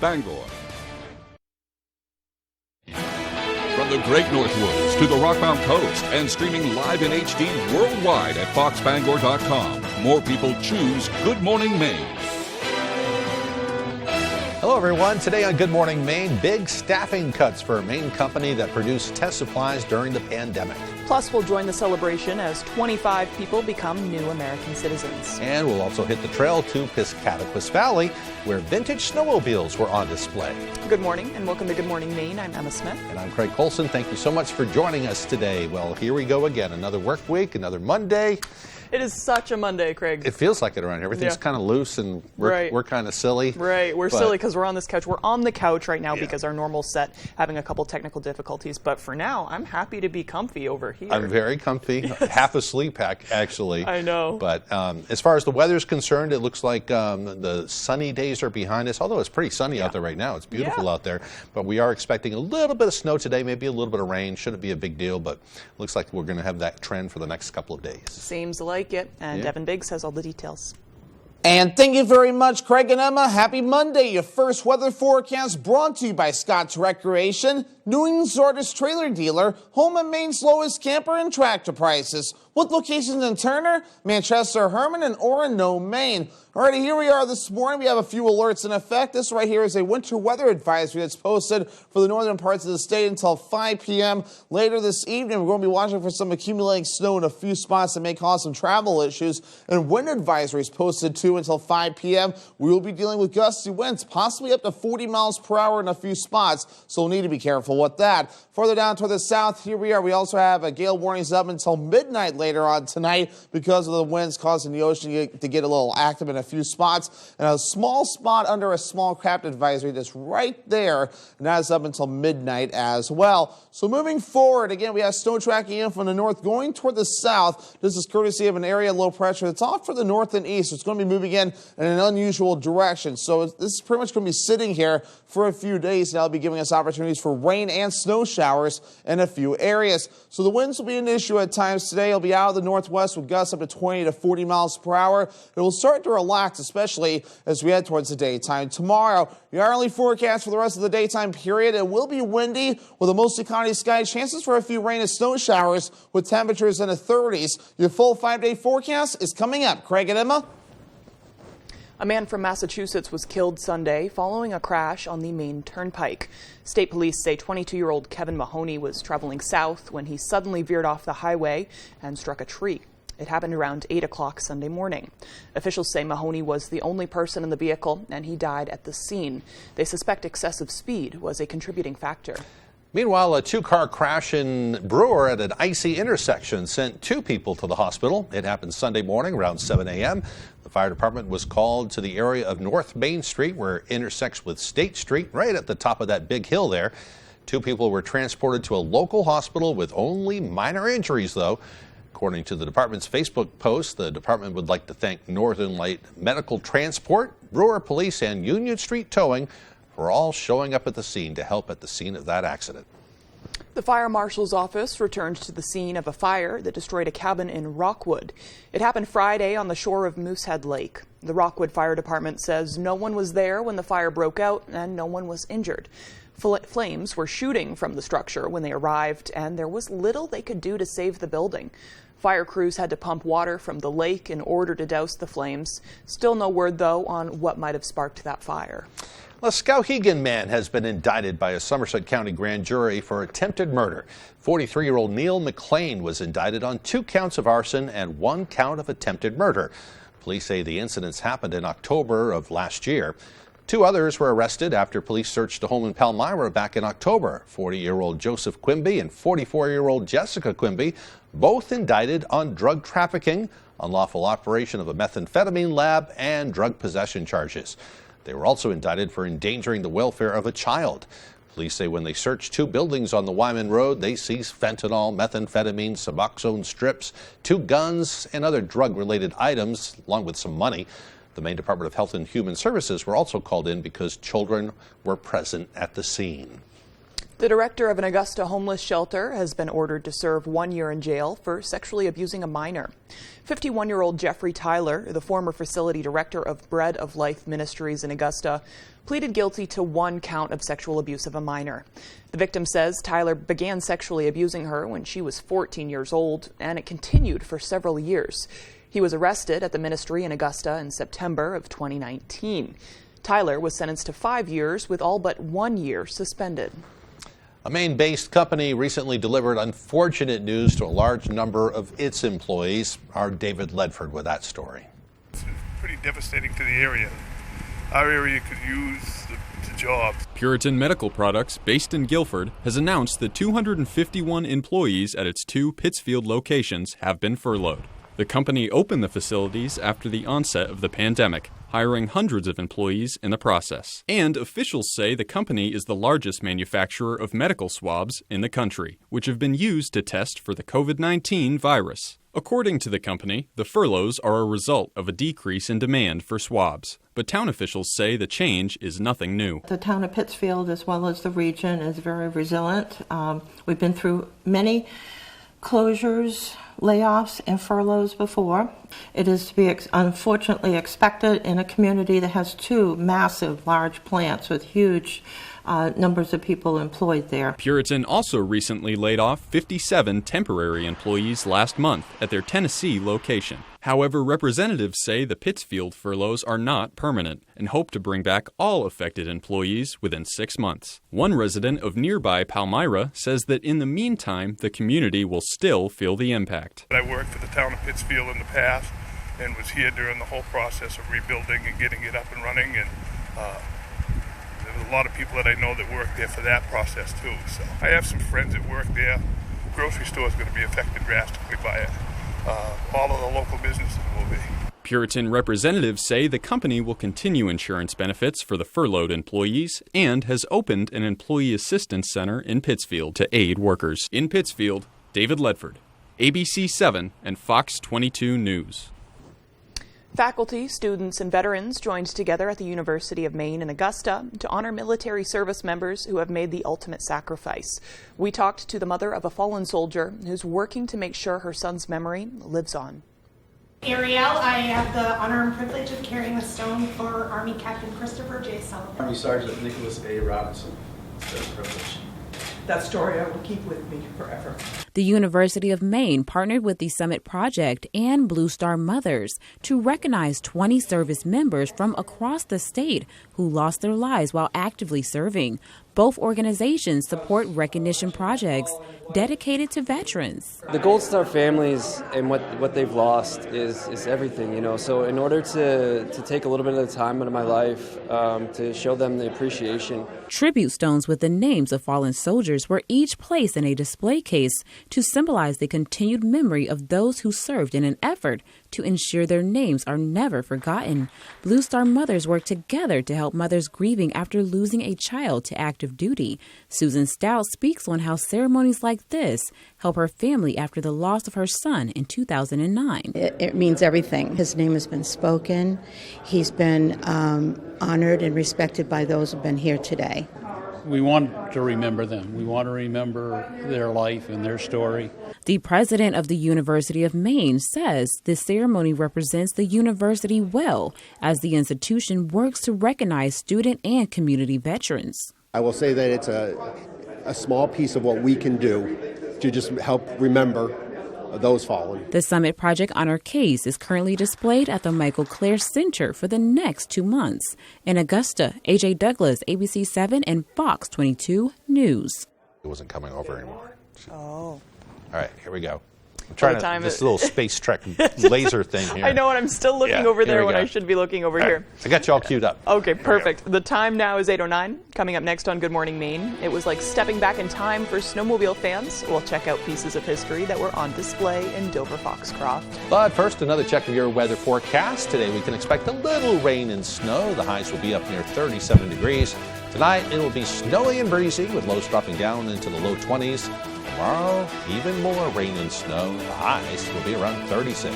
Bangor. From the Great Northwoods to the Rock Mountain Coast and streaming live in HD worldwide at foxbangor.com. More people choose Good Morning Maine. Hello, everyone. Today on Good Morning Maine, big staffing cuts for a Maine company that produced test supplies during the pandemic. Plus, we'll join the celebration as 25 people become new American citizens. And we'll also hit the trail to Piscataquis Valley, where vintage snowmobiles were on display. Good morning and welcome to Good Morning Maine. I'm Emma Smith. And I'm Craig Colson. Thank you so much for joining us today. Well, here we go again. Another work week, another Monday. It is such a Monday, Craig. It feels like it around here. Everything's kind of loose and we're kind of silly. Right, we're silly because we're on this couch. We're on the couch right now because our normal set having a couple technical difficulties. But for now, I'm happy to be comfy over here. I'm very comfy, half asleep actually. I know. But as far as the weather's concerned, it looks like the sunny days are behind us, although it's pretty sunny out there right now. It's beautiful out there. But we are expecting a little bit of snow today, maybe a little bit of rain. Shouldn't be a big deal, but it looks like we're going to have that trend for the next couple of days. Seems like it. And Devin Biggs has all the details. And thank you very much, Craig and Emma. Happy Monday. Your first weather forecast brought to you by Scott's Recreation, New England's largest trailer dealer, home and Maine's lowest camper and tractor prices. With locations in Turner, Manchester, Herman, and Orono, Maine. Alrighty, here we are this morning. We have a few alerts in effect. This right here is a winter weather advisory that's posted for the northern parts of the state until 5 p.m. Later this evening, we're going to be watching for some accumulating snow in a few spots that may cause some travel issues. And wind advisories posted too until 5 p.m. We will be dealing with gusty winds, possibly up to 40 miles per hour in a few spots, so we'll need to be careful with that. Further down toward the south, here we are. We also have gale warnings up until midnight later on tonight because of the winds causing the ocean to get a little active in a few spots. And a small spot under a small craft advisory that's right there, and that is up until midnight as well. So moving forward, again, we have snow tracking in from the north going toward the south. This is courtesy of an area of low pressure that's off for the north and east. It's going to be moving in an unusual direction. So this is pretty much going to be sitting here for a few days. Now it'll be giving us opportunities for rain and snow showers in a few areas. So the winds will be an issue at times today. It'll be out of the northwest with gusts up to 20 to 40 miles per hour. It will start to relax, especially as we head towards the daytime tomorrow. Your hourly forecast for the rest of the daytime period, it will be windy with a mostly cloudy sky. Chances for a few rain and snow showers with temperatures in the 30s. Your full 5-day forecast is coming up. Craig and Emma. A man from Massachusetts was killed Sunday following a crash on the Maine Turnpike. State police say 22-year-old Kevin Mahoney was traveling south when he suddenly veered off the highway and struck a tree. It happened around 8 o'clock Sunday morning. Officials say Mahoney was the only person in the vehicle and he died at the scene. They suspect excessive speed was a contributing factor. Meanwhile, a two-car crash in Brewer at an icy intersection sent 2 people to the hospital. It happened Sunday morning around 7 a.m. The fire department was called to the area of North Main Street where it intersects with State Street, right at the top of that big hill there. 2 people were transported to a local hospital with only minor injuries, though. According to the department's Facebook post, the department would like to thank Northern Light Medical Transport, Brewer Police, and Union Street Towing for all showing up at the scene to help at the scene of that accident. The fire marshal's office returned to the scene of a fire that destroyed a cabin in Rockwood. It happened Friday on the shore of Moosehead Lake. The Rockwood Fire Department says no one was there when the fire broke out and no one was injured. Flames were shooting from the structure when they arrived, and there was little they could do to save the building. Fire crews had to pump water from the lake in order to douse the flames. Still no word, though, on what might have sparked that fire. A Skowhegan man has been indicted by a Somerset County grand jury for attempted murder. 43-year-old Neil McLean was indicted on 2 counts of arson and 1 count of attempted murder. Police say the incidents happened in October of last year. 2 others were arrested after police searched a home in Palmyra back in October. 40-year-old Joseph Quimby and 44-year-old Jessica Quimby, both indicted on drug trafficking, unlawful operation of a methamphetamine lab, and drug possession charges. They were also indicted for endangering the welfare of a child. Police say when they searched 2 buildings on the Wyman Road, they seized fentanyl, methamphetamine, Suboxone strips, 2 guns, and other drug-related items, along with some money. The Maine Department of Health and Human Services were also called in because children were present at the scene. The director of an Augusta homeless shelter has been ordered to serve 1 year in jail for sexually abusing a minor. 51-year-old Jeffrey Tyler, the former facility director of Bread of Life Ministries in Augusta, pleaded guilty to 1 count of sexual abuse of a minor. The victim says Tyler began sexually abusing her when she was 14 years old, and it continued for several years. He was arrested at the ministry in Augusta in September of 2019. Tyler was sentenced to 5 years with all but 1 year suspended. A Maine-based company recently delivered unfortunate news to a large number of its employees. Our David Ledford with that story. It's pretty devastating to the area. Our area could use the job. Puritan Medical Products, based in Guilford, has announced that 251 employees at its 2 Pittsfield locations have been furloughed. The company opened the facilities after the onset of the pandemic, hiring hundreds of employees in the process. And officials say the company is the largest manufacturer of medical swabs in the country, which have been used to test for the COVID-19 virus. According to the company, the furloughs are a result of a decrease in demand for swabs. But town officials say the change is nothing new. The town of Pittsfield, as well as the region, is very resilient. We've been through many closures, layoffs, and furloughs before. It is to be unfortunately expected in a community that has 2 massive, large plants with huge numbers of people employed there. Puritan also recently laid off 57 temporary employees last month at their Tennessee location. However, representatives say the Pittsfield furloughs are not permanent and hope to bring back all affected employees within 6 months. One resident of nearby Palmyra says that in the meantime, the community will still feel the impact. I worked for the town of Pittsfield in the past and was here during the whole process of rebuilding and getting it up and running. And there's a lot of people that I know that work there for that process too. So I have some friends that work there. The grocery store is going to be affected drastically by it. All of the local businesses will be. Puritan representatives say the company will continue insurance benefits for the furloughed employees and has opened an employee assistance center in Pittsfield to aid workers. In Pittsfield, David Ledford, ABC 7 and Fox 22 News. Faculty, students, and veterans joined together at the University of Maine in Augusta to honor military service members who have made the ultimate sacrifice. We talked to the mother of a fallen soldier who's working to make sure her son's memory lives on. Ariel, I have the honor and privilege of carrying the stone for Army Captain Christopher J. Sullivan. Army Sergeant Nicholas A. Robinson. It's a privilege. That story I will keep with me forever. The University of Maine partnered with the Summit Project and Blue Star Mothers to recognize 20 service members from across the state who lost their lives while actively serving. Both organizations support recognition projects dedicated to veterans. The Gold Star families and what they've lost is everything, you know. So in order to take a little bit of the time out of my life to show them the appreciation. Tribute stones with the names of fallen soldiers were each placed in a display case to symbolize the continued memory of those who served in an effort to ensure their names are never forgotten. Blue Star Mothers work together to help mothers grieving after losing a child to active duty. Susan Stout speaks on how ceremonies like this help her family after the loss of her son in 2009. It means everything. His name has been spoken. He's been honored and respected by those who've been here today. We want to remember them. We want to remember their life and their story. The president of the University of Maine says this ceremony represents the university well as the institution works to recognize student and community veterans. I will say that it's a small piece of what we can do to just help remember those fallen. The Summit Project Honor Case is currently displayed at the Michael Clare Center for the next 2 months. In Augusta, AJ Douglas, ABC 7 and Fox 22 News. It wasn't coming over anymore. Oh. All right, here we go. I'm trying this little Space Trek laser thing here. I know, and I'm still looking over there when I should be looking over here. I got you all queued up. Okay, perfect. The time now is 8:09. Coming up next on Good Morning Maine, it was like stepping back in time for snowmobile fans. We'll check out pieces of history that were on display in Dover Foxcroft. But first, another check of your weather forecast. Today we can expect a little rain and snow. The highs will be up near 37 degrees. Tonight it will be snowy and breezy with lows dropping down into the low 20s. Tomorrow, even more rain and snow. The highs will be around 36.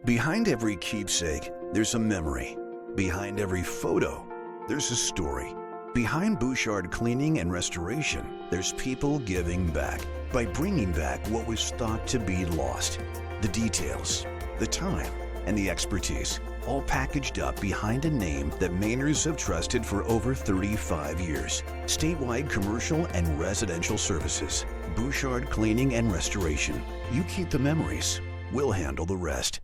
Behind every keepsake, there's a memory. Behind every photo, there's a story. Behind Bouchard Cleaning and Restoration, there's people giving back by bringing back what was thought to be lost. The details, the time, and the expertise, all packaged up behind a name that Mainers have trusted for over 35 years. Statewide commercial and residential services. Bouchard Cleaning and Restoration. You keep the memories. We'll handle the rest.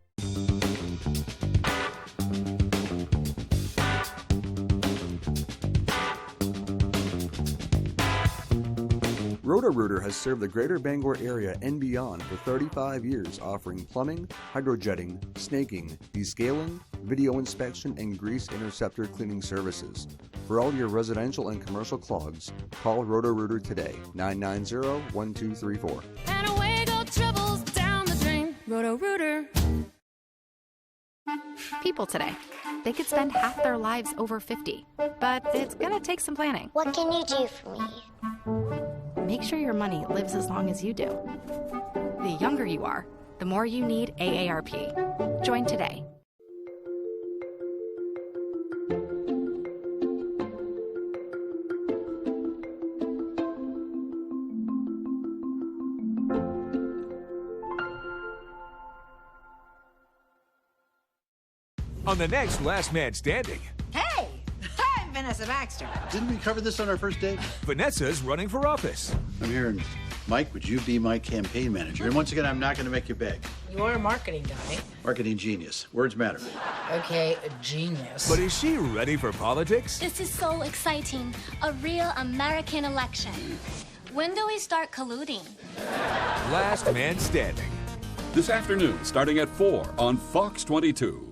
Roto-Rooter has served the greater Bangor area and beyond for 35 years, offering plumbing, hydrojetting, snaking, descaling, video inspection, and grease interceptor cleaning services. For all your residential and commercial clogs, call Roto-Rooter today, 990-1234. And away go troubles down the drain. Roto-Rooter. People today, they could spend half their lives over 50, but it's gonna take some planning. What can you do for me? Make sure your money lives as long as you do. The younger you are, the more you need AARP. Join today. On the next Last Man Standing, Hey! I'm Vanessa Baxter. Didn't we cover this on our first date? Vanessa's running for office. I'm hearing, Mike, would you be my campaign manager? And once again, I'm not going to make you beg. You are a marketing guy. Marketing genius. Words matter. Okay, a genius. But is she ready for politics? This is so exciting. A real American election. When do we start colluding? Last Man Standing. This afternoon, starting at 4 on Fox 22.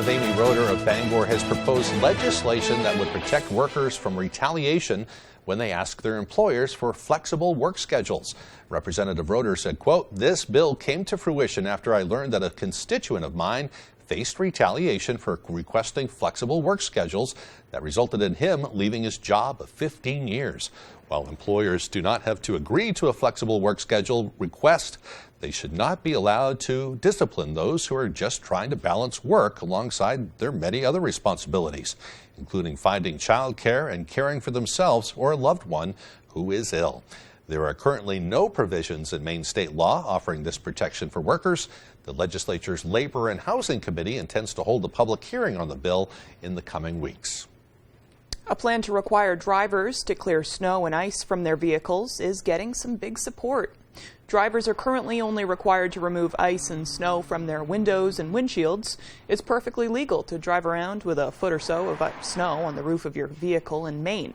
Amy Roeder of Bangor has proposed legislation that would protect workers from retaliation when they ask their employers for flexible work schedules. Representative Roeder said, quote, "This bill came to fruition after I learned that a constituent of mine faced retaliation for requesting flexible work schedules that resulted in him leaving his job of 15 years. While employers do not have to agree to a flexible work schedule request, they should not be allowed to discipline those who are just trying to balance work alongside their many other responsibilities, including finding childcare and caring for themselves or a loved one who is ill." There are currently no provisions in Maine state law offering this protection for workers. The legislature's Labor and Housing Committee intends to hold a public hearing on the bill in the coming weeks. A plan to require drivers to clear snow and ice from their vehicles is getting some big support. Drivers are currently only required to remove ice and snow from their windows and windshields. It's perfectly legal to drive around with a foot or so of snow on the roof of your vehicle in Maine.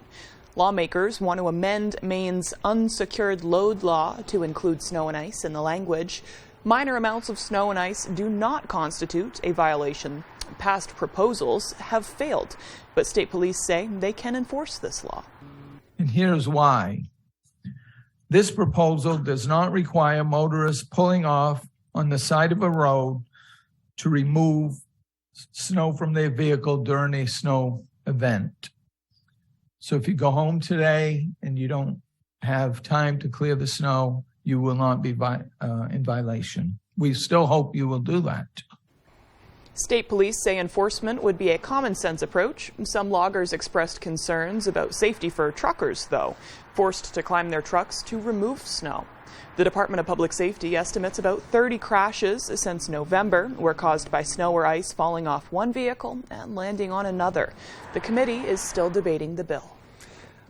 Lawmakers want to amend Maine's unsecured load law to include snow and ice in the language. Minor amounts of snow and ice do not constitute a violation. Past proposals have failed, but state police say they can enforce this law. And here's why. This proposal does not require motorists pulling off on the side of a road to remove snow from their vehicle during a snow event. So if you go home today and you don't have time to clear the snow, you will not be in violation. We still hope you will do that. State police say enforcement would be a common sense approach. Some loggers expressed concerns about safety for truckers, though, forced to climb their trucks to remove snow. The Department of Public Safety estimates about 30 crashes since November were caused by snow or ice falling off one vehicle and landing on another. The committee is still debating the bill.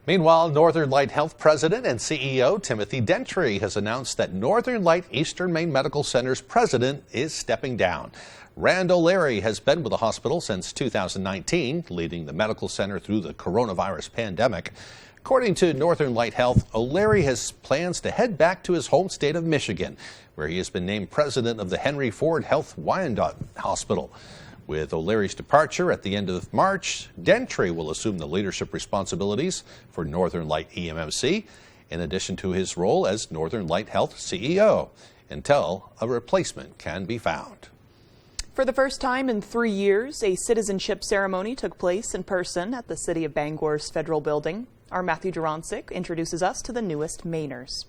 Meanwhile, Northern Light Health President and CEO Timothy Dentry has announced that Northern Light Eastern Maine Medical Center's president is stepping down. Rand O'Leary has been with the hospital since 2019, leading the medical center through the coronavirus pandemic. According to Northern Light Health, O'Leary has plans to head back to his home state of Michigan, where he has been named president of the Henry Ford Health Wyandotte Hospital. With O'Leary's departure at the end of March, Dentry will assume the leadership responsibilities for Northern Light EMMC, in addition to his role as Northern Light Health CEO, until a replacement can be found. For the first time in 3 years, a citizenship ceremony took place in person at the City of Bangor's Federal Building. Our Matthew Duranczyk introduces us to the newest Mainers.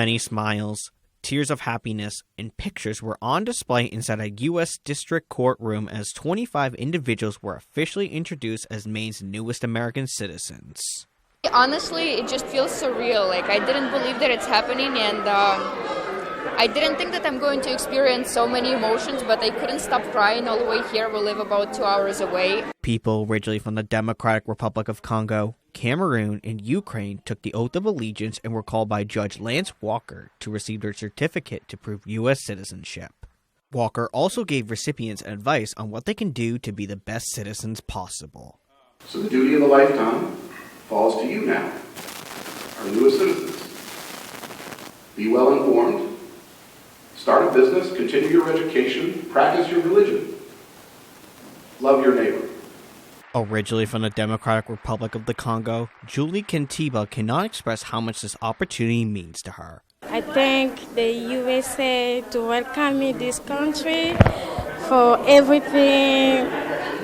Many smiles, tears of happiness, and pictures were on display inside a U.S. District Courtroom as 25 individuals were officially introduced as Maine's newest American citizens. Honestly, it just feels surreal. Like, I didn't believe that it's happening, and I didn't think that I'm going to experience so many emotions, but I couldn't stop crying all the way here. We live about 2 hours away. People originally from the Democratic Republic of Congo, Cameroon, and Ukraine took the oath of allegiance and were called by Judge Lance Walker to receive their certificate to prove U.S. citizenship. Walker also gave recipients advice on what they can do to be the best citizens possible. So the duty of a lifetime falls to you now, our newest citizens. Be well informed, start a business, continue your education, practice your religion, love your neighbor. Originally from the Democratic Republic of the Congo, Julie Kentiba cannot express how much this opportunity means to her. I thank the USA to welcome me this country for everything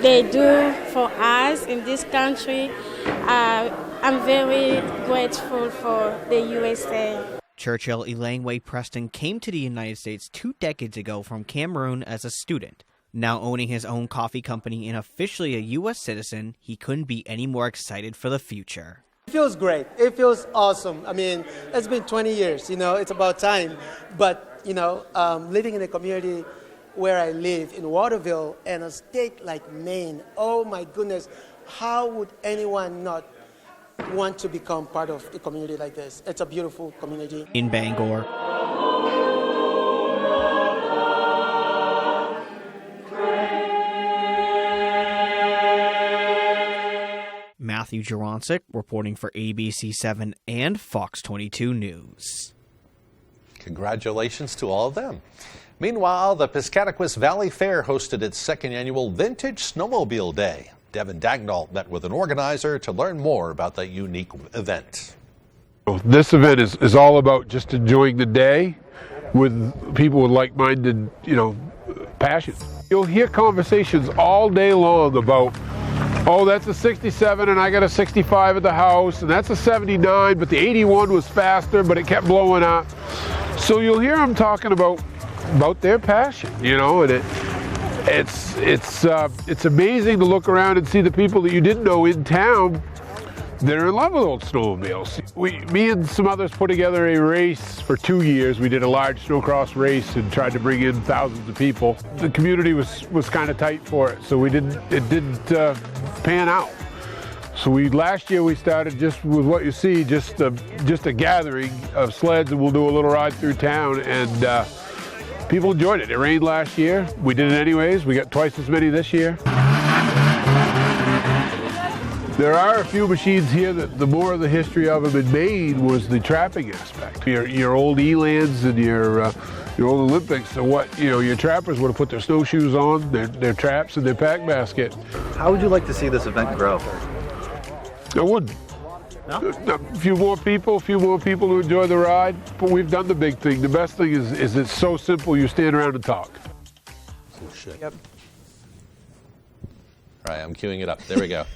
they do for us in this country. I'm very grateful for the USA. Churchill Elaine Way Preston came to the United States 2 decades ago from Cameroon as a student. Now owning his own coffee company and officially a U.S. citizen, he couldn't be any more excited for the future. It feels great. It feels awesome. I mean, it's been 20 years, it's about time. But, living in a community where I live in Waterville and a state like Maine, oh my goodness, how would anyone not want to become part of a community like this? It's a beautiful community. In Bangor, Matthew Juronsik reporting for ABC7 and Fox 22 News. Congratulations to all of them. Meanwhile, the Piscataquis Valley Fair hosted its second annual Vintage Snowmobile Day. Devin Dagnall met with an organizer to learn more about that unique event. This event is all about just enjoying the day with people with like-minded, passions. You'll hear conversations all day long about, oh, that's a 67 and I got a 65 at the house, and that's a 79, but the 81 was faster, but it kept blowing up. So you'll hear them talking about their passion, and it's amazing to look around and see the people that you didn't know in town that are in love with old snowmobiles. Me and some others put together a race for 2 years. We did a large snowcross race and tried to bring in thousands of people. The community was kind of tight for it, so it didn't pan out. So last year we started just with what you see, just a gathering of sleds, and we'll do a little ride through town, and people enjoyed it. It rained last year. We did it anyways. We got twice as many this year. There are a few machines here that the more of the history of them in Maine was the trapping aspect. Your old Elands and your old Olympics, so what your trappers would have put their snowshoes on, their traps, and their pack basket. How would you like to see this event grow? I wouldn't. No? A few more people to enjoy the ride, but we've done the big thing. The best thing is it's so simple, you stand around and talk. Oh, shit. Yep. All right, I'm queuing it up. There we go.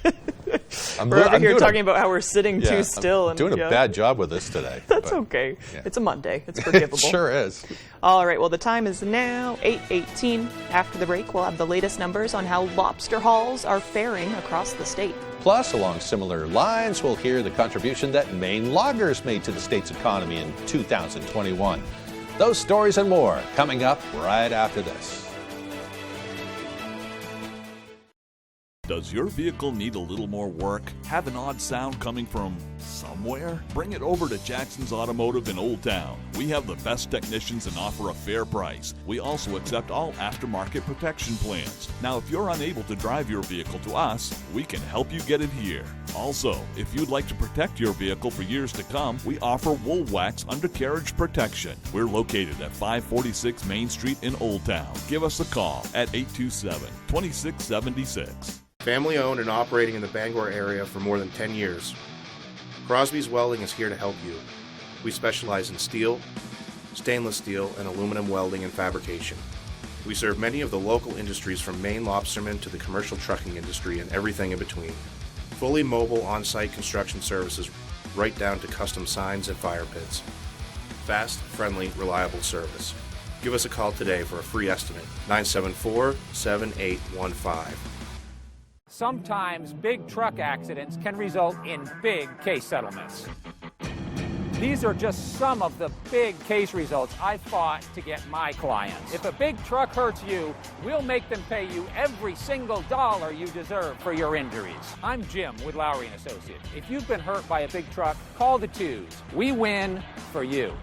We're over here talking about how we're sitting too still. I'm doing a bad job with this today. That's okay. Yeah. It's a Monday. It's forgivable. It sure is. All right, well, the time is now 8:18. After the break, we'll have the latest numbers on how lobster hauls are faring across the state. Plus, along similar lines, we'll hear the contribution that Maine loggers made to the state's economy in 2021. Those stories and more coming up right after this. Does your vehicle need a little more work? Have an odd sound coming from somewhere? Bring it over to Jackson's Automotive in Old Town. We have the best technicians and offer a fair price. We also accept all aftermarket protection plans. Now, if you're unable to drive your vehicle to us, we can help you get it here. Also, if you'd like to protect your vehicle for years to come, we offer Wool Wax undercarriage protection. We're located at 546 Main Street in Old Town. Give us a call at 827-2676. Family owned and operating in the Bangor area for more than 10 years. Crosby's Welding is here to help you. We specialize in steel, stainless steel, and aluminum welding and fabrication. We serve many of the local industries from Maine lobstermen to the commercial trucking industry and everything in between. Fully mobile on-site construction services right down to custom signs and fire pits. fast, friendly, reliable service. Give us a call today for a free estimate, 974-7815. Sometimes big truck accidents can result in big case settlements. These are just some of the big case results I fought to get my clients. If a big truck hurts you, we'll make them pay you every single dollar you deserve for your injuries. I'm Jim with Lowry & Associates. If you've been hurt by a big truck, call the twos. We win for you.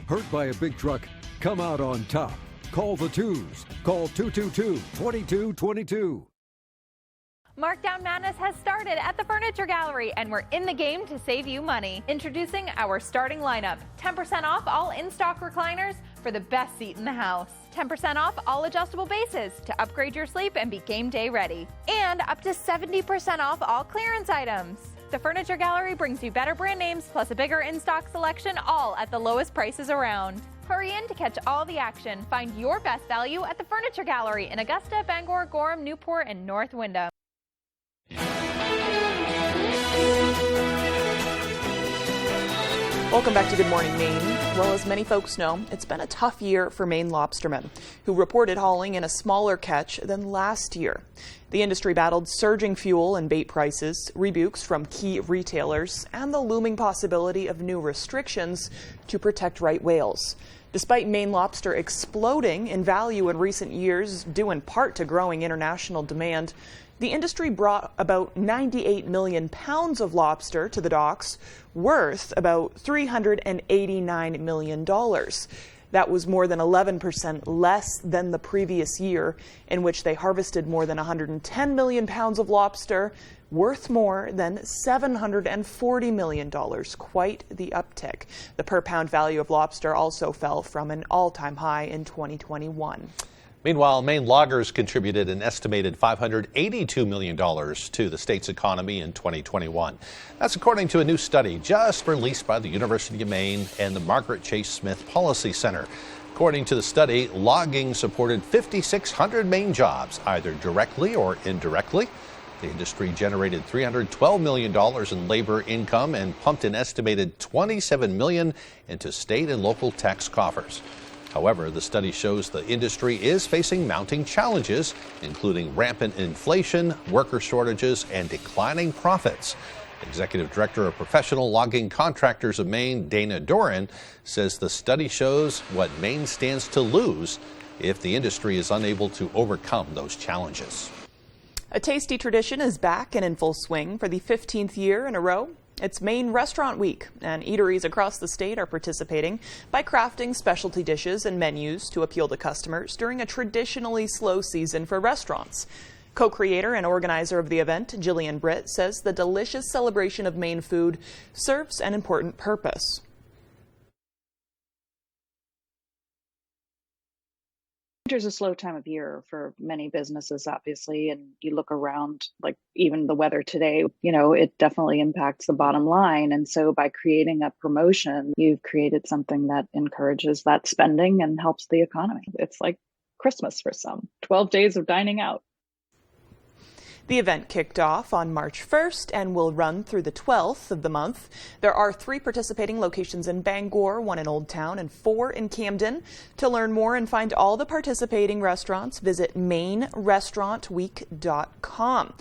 Hurt by a big truck? Come out on top. Call the twos. Call 222-2222. Markdown Madness has started at the Furniture Gallery, and we're in the game to save you money. Introducing our starting lineup. 10% off all in-stock recliners for the best seat in the house. 10% off all adjustable bases to upgrade your sleep and be game day ready. And up to 70% off all clearance items. The Furniture Gallery brings you better brand names plus a bigger in-stock selection, all at the lowest prices around. Hurry in to catch all the action. Find your best value at the Furniture Gallery in Augusta, Bangor, Gorham, Newport, and North Windham. Welcome back to Good Morning Maine. Well, as many folks know, it's been a tough year for Maine lobstermen, who reported hauling in a smaller catch than last year. The industry battled surging fuel and bait prices, rebukes from key retailers, and the looming possibility of new restrictions to protect right whales. Despite Maine lobster exploding in value in recent years, due in part to growing international demand, the industry brought about 98 million pounds of lobster to the docks, worth about $389 million. That was more than 11% less than the previous year, in which they harvested more than 110 million pounds of lobster, worth more than $740 million. Quite the uptick. The per pound value of lobster also fell from an all-time high in 2021. Meanwhile, Maine loggers contributed an estimated $582 million to the state's economy in 2021. That's according to a new study just released by the University of Maine and the Margaret Chase Smith Policy Center. According to the study, logging supported 5,600 Maine jobs, either directly or indirectly. The industry generated $312 million in labor income and pumped an estimated $27 million into state and local tax coffers. However, the study shows the industry is facing mounting challenges, including rampant inflation, worker shortages, and declining profits. Executive Director of Professional Logging Contractors of Maine, Dana Doran, says the study shows what Maine stands to lose if the industry is unable to overcome those challenges. A tasty tradition is back and in full swing for the 15th year in a row. It's Maine Restaurant Week, and eateries across the state are participating by crafting specialty dishes and menus to appeal to customers during a traditionally slow season for restaurants. Co-creator and organizer of the event, Jillian Britt, says the delicious celebration of Maine food serves an important purpose. Winter's a slow time of year for many businesses, obviously, and you look around, like even the weather today, it definitely impacts the bottom line. And so by creating a promotion, you've created something that encourages that spending and helps the economy. It's like Christmas for some, 12 days of dining out. The event kicked off on March 1st and will run through the 12th of the month. There are 3 participating locations in Bangor, 1 in Old Town, and 4 in Camden. To learn more and find all the participating restaurants, visit mainrestaurantweek.com.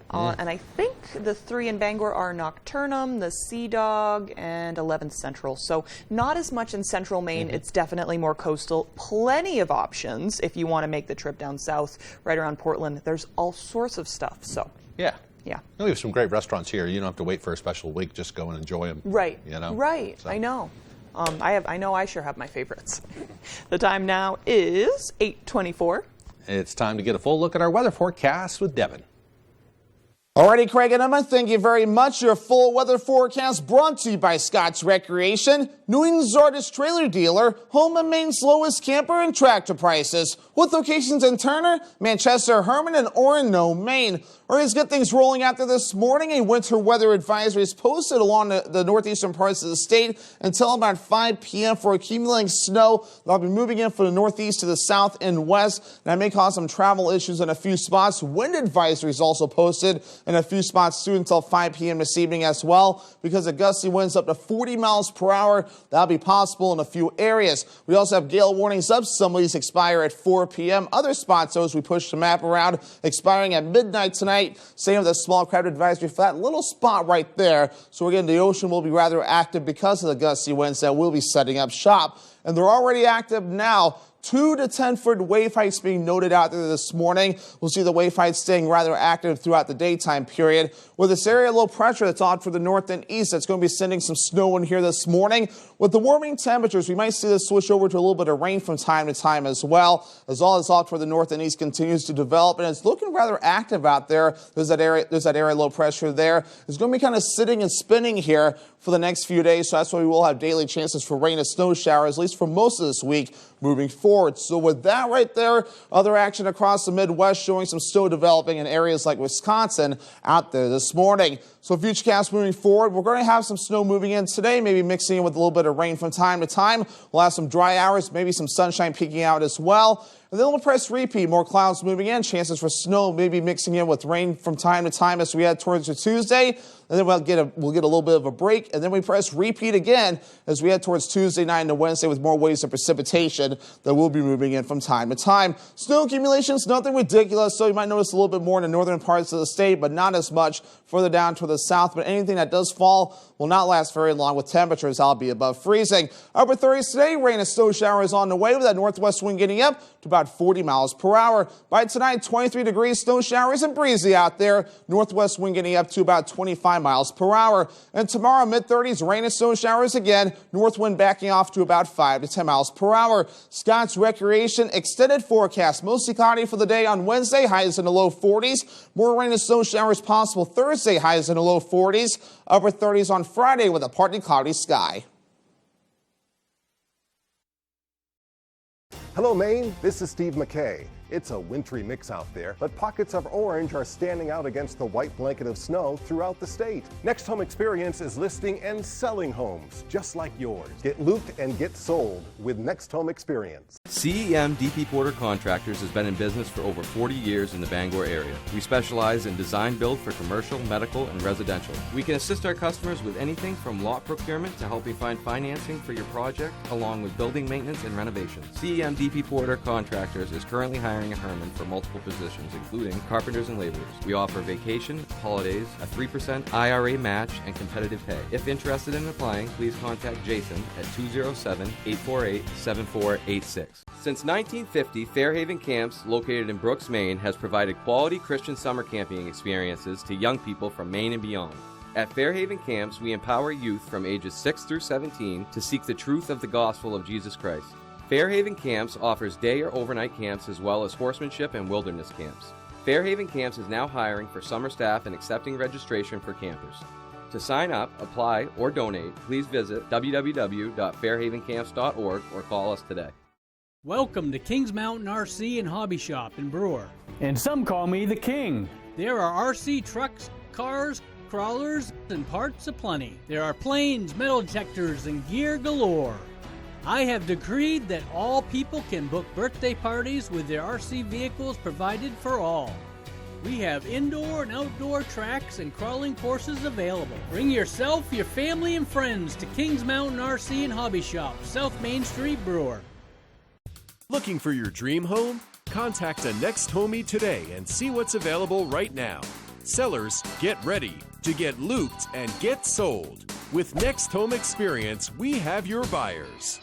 And I think the 3 in Bangor are Nocturnum, the Sea Dog, and 11th Central. So not as much in central Maine. It's definitely more coastal. Plenty of options if you want to make the trip down south, right around Portland. There's all sorts of stuff. So yeah. Yeah. We have some great restaurants here. You don't have to wait for a special week. Just go and enjoy them. Right. Right. So. I know. I sure have my favorites. The time now is 8:24. It's time to get a full look at our weather forecast with Devin. Alrighty, Craig and Emma, thank you very much. Your full weather forecast brought to you by Scott's Recreation, New England's largest trailer dealer, home of Maine's lowest camper and tractor prices, with locations in Turner, Manchester, Herman, and Orono, Maine. Let's get things rolling out there this morning. A winter weather advisory is posted along the northeastern parts of the state until about 5 p.m. for accumulating snow. They'll be moving in from the northeast to the south and west. That may cause some travel issues in a few spots. Wind advisory is also posted in a few spots soon until 5 p.m. this evening as well. Because of gusty winds up to 40 miles per hour, that'll be possible in a few areas. We also have gale warnings up. Some of these expire at 4 p.m. Other spots, though, as we push the map around, expiring at midnight tonight. Same with the small craft advisory for that little spot right there. So again, the ocean will be rather active because of the gusty winds that will be setting up shop. And they're already active now. 2 to 10-foot wave heights being noted out there this morning. We'll see the wave heights staying rather active throughout the daytime period. With this area of low pressure that's off for the north and east, that's going to be sending some snow in here this morning. With the warming temperatures, we might see this switch over to a little bit of rain from time to time as well. As all this off for the north and east continues to develop, and it's looking rather active out there. There's that area of low pressure there. It's going to be kind of sitting and spinning here for the next few days, so that's why we will have daily chances for rain and snow showers, at least for most of this week moving forward. So with that right there, other action across the Midwest showing some snow developing in areas like Wisconsin out there this morning. So futurecast moving forward, we're going to have some snow moving in today, maybe mixing in with a little bit of rain from time to time. We'll have some dry hours, maybe some sunshine peeking out as well. And then we'll press repeat, more clouds moving in, chances for snow maybe mixing in with rain from time to time as we head towards the Tuesday. And then we'll get a little bit of a break, and then we press repeat again as we head towards Tuesday night into Wednesday with more waves of precipitation that will be moving in from time to time. Snow accumulations, nothing ridiculous, so you might notice a little bit more in the northern parts of the state, but not as much further down to the south. But anything that does fall will not last very long with temperatures that'll be above freezing. Upper 30s today, rain and snow showers on the way with that northwest wind getting up to about 40 miles per hour. By tonight, 23 degrees, snow showers and breezy out there. Northwest wind getting up to about 25 miles per hour. And tomorrow, mid-30s, rain and snow showers again. North wind backing off to about 5 to 10 miles per hour. Scott's Recreation extended forecast. Mostly cloudy for the day on Wednesday, highs in the low 40s. More rain and snow showers possible Thursday, highs in the low 40s. Upper 30s on Friday with a partly cloudy sky. Hello, Maine. This is Steve McKay. It's a wintry mix out there, but pockets of orange are standing out against the white blanket of snow throughout the state. Next Home Experience is listing and selling homes just like yours. Get looped and get sold with Next Home Experience. CEM DP Porter Contractors has been in business for over 40 years in the Bangor area. We specialize in design build for commercial, medical, and residential. We can assist our customers with anything from lot procurement to helping find financing for your project, along with building maintenance and renovations. CEM DP Porter Contractors is currently hiring in Herman for multiple positions, including carpenters and laborers. We offer vacation, holidays, a 3% IRA match, and competitive pay. If interested in applying, please contact Jason at 207-848-7486. Since 1950, Fairhaven Camps, located in Brooks, Maine, has provided quality Christian summer camping experiences to young people from Maine and beyond. At Fairhaven Camps, we empower youth from ages 6 through 17 to seek the truth of the gospel of Jesus Christ. Fairhaven Camps offers day or overnight camps as well as horsemanship and wilderness camps. Fairhaven Camps is now hiring for summer staff and accepting registration for campers. To sign up, apply, or donate, please visit www.fairhavencamps.org or call us today. Welcome to Kings Mountain RC and Hobby Shop in Brewer. And some call me the King. There are RC trucks, cars, crawlers, and parts aplenty. There are planes, metal detectors, and gear galore. I have decreed that all people can book birthday parties with their RC vehicles provided for all. We have indoor and outdoor tracks and crawling courses available. Bring yourself, your family, and friends to Kings Mountain RC and Hobby Shop, South Main Street, Brewer. Looking for your dream home? Contact a Next Homie today and see what's available right now. Sellers, get ready to get looped and get sold. With Next Home Experience, we have your buyers.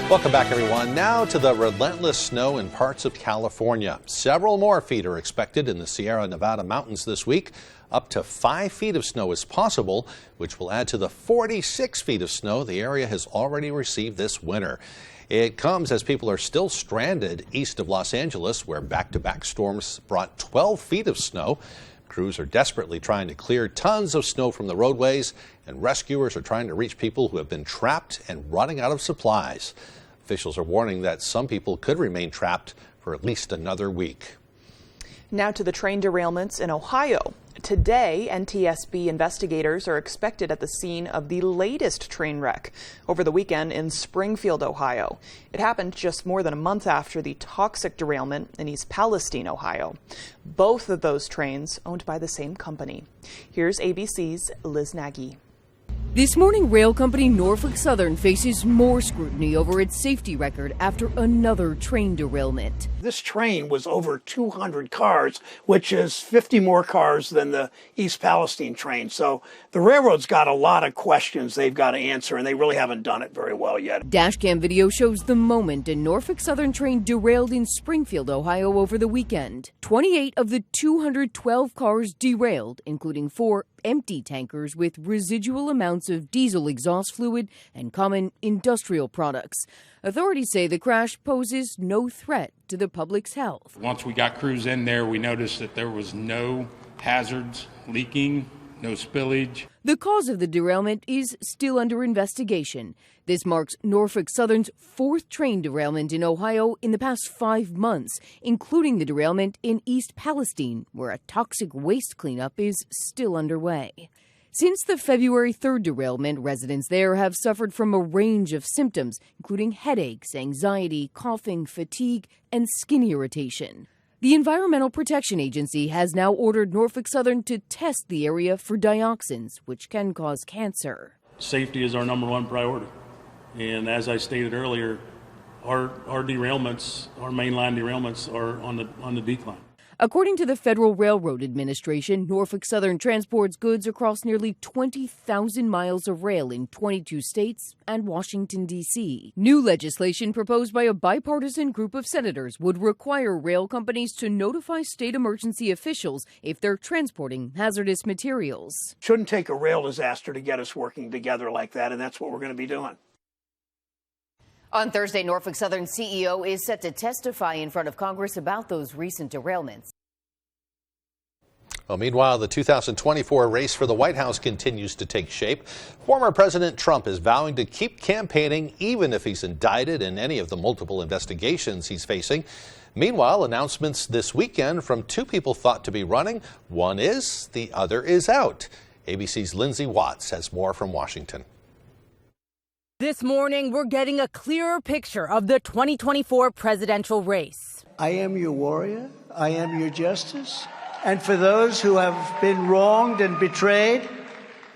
Welcome back, everyone. Now to the relentless snow in parts of California. Several more feet are expected in the Sierra Nevada mountains this week. Up to 5 feet of snow is possible, which will add to the 46 feet of snow the area has already received this winter. It comes as people are still stranded east of Los Angeles, where back-to-back storms brought 12 feet of snow. Crews are desperately trying to clear tons of snow from the roadways, and rescuers are trying to reach people who have been trapped and running out of supplies. Officials are warning that some people could remain trapped for at least another week. Now to the train derailments in Ohio. Today, NTSB investigators are expected at the scene of the latest train wreck over the weekend in Springfield, Ohio. It happened just more than a month after the toxic derailment in East Palestine, Ohio. Both of those trains owned by the same company. Here's ABC's Liz Nagy. This morning, rail company Norfolk Southern faces more scrutiny over its safety record after another train derailment. This train was over 200 cars, which is 50 more cars than the East Palestine train. So the railroad's got a lot of questions they've got to answer, and they really haven't done it very well yet. Dashcam video shows the moment a Norfolk Southern train derailed in Springfield, Ohio over the weekend. 28 of the 212 cars derailed, including 4 empty tankers with residual amounts of diesel exhaust fluid and common industrial products. Authorities say the crash poses no threat to the public's health. Once we got crews in there, we noticed that there was no hazards leaking, no spillage. The cause of the derailment is still under investigation. This marks Norfolk Southern's 4th train derailment in Ohio in the past 5 months, including the derailment in East Palestine, where a toxic waste cleanup is still underway. Since the February 3rd derailment, residents there have suffered from a range of symptoms, including headaches, anxiety, coughing, fatigue, and skin irritation. The Environmental Protection Agency has now ordered Norfolk Southern to test the area for dioxins, which can cause cancer. Safety is our number one priority. And as I stated earlier, our derailments, our mainline derailments are on the decline. According to the Federal Railroad Administration, Norfolk Southern transports goods across nearly 20,000 miles of rail in 22 states and Washington, D.C. New legislation proposed by a bipartisan group of senators would require rail companies to notify state emergency officials if they're transporting hazardous materials. Shouldn't take a rail disaster to get us working together like that, and that's what we're going to be doing. On Thursday, Norfolk Southern CEO is set to testify in front of Congress about those recent derailments. Well, meanwhile, the 2024 race for the White House continues to take shape. Former President Trump is vowing to keep campaigning even if he's indicted in any of the multiple investigations he's facing. Meanwhile, announcements this weekend from 2 people thought to be running. One is, the other is out. ABC's Lindsay Watts has more from Washington. This morning, we're getting a clearer picture of the 2024 presidential race. I am your warrior. I am your justice. And for those who have been wronged and betrayed,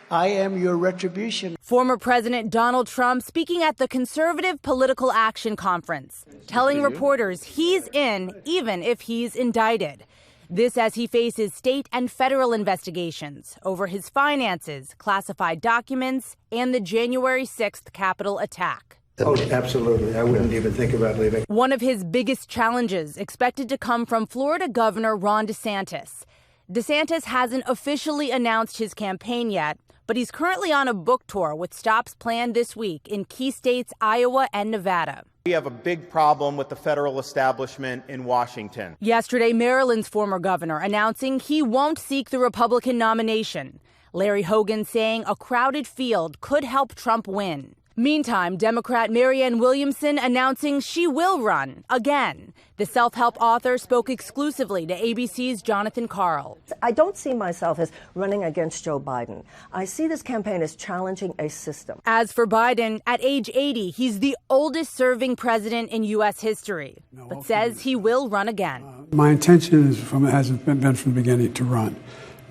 I am your retribution. Former President Donald Trump speaking at the Conservative Political Action Conference, telling reporters he's in even if he's indicted. This as he faces state and federal investigations over his finances, classified documents, and the January 6th Capitol attack. Oh, absolutely. I wouldn't even think about leaving. One of his biggest challenges expected to come from Florida Governor Ron DeSantis. DeSantis hasn't officially announced his campaign yet, but he's currently on a book tour with stops planned this week in key states Iowa and Nevada. We have a big problem with the federal establishment in Washington. Yesterday, Maryland's former governor announcing he won't seek the Republican nomination. Larry Hogan saying a crowded field could help Trump win. Meantime, Democrat Marianne Williamson announcing she will run again. The self-help author spoke exclusively to ABC's Jonathan Karl. I don't see myself as running against Joe Biden. I see this campaign as challenging a system. As for Biden, at age 80, he's the oldest serving president in U.S. history, but says he will run again. My intention hasn't been from the beginning to run,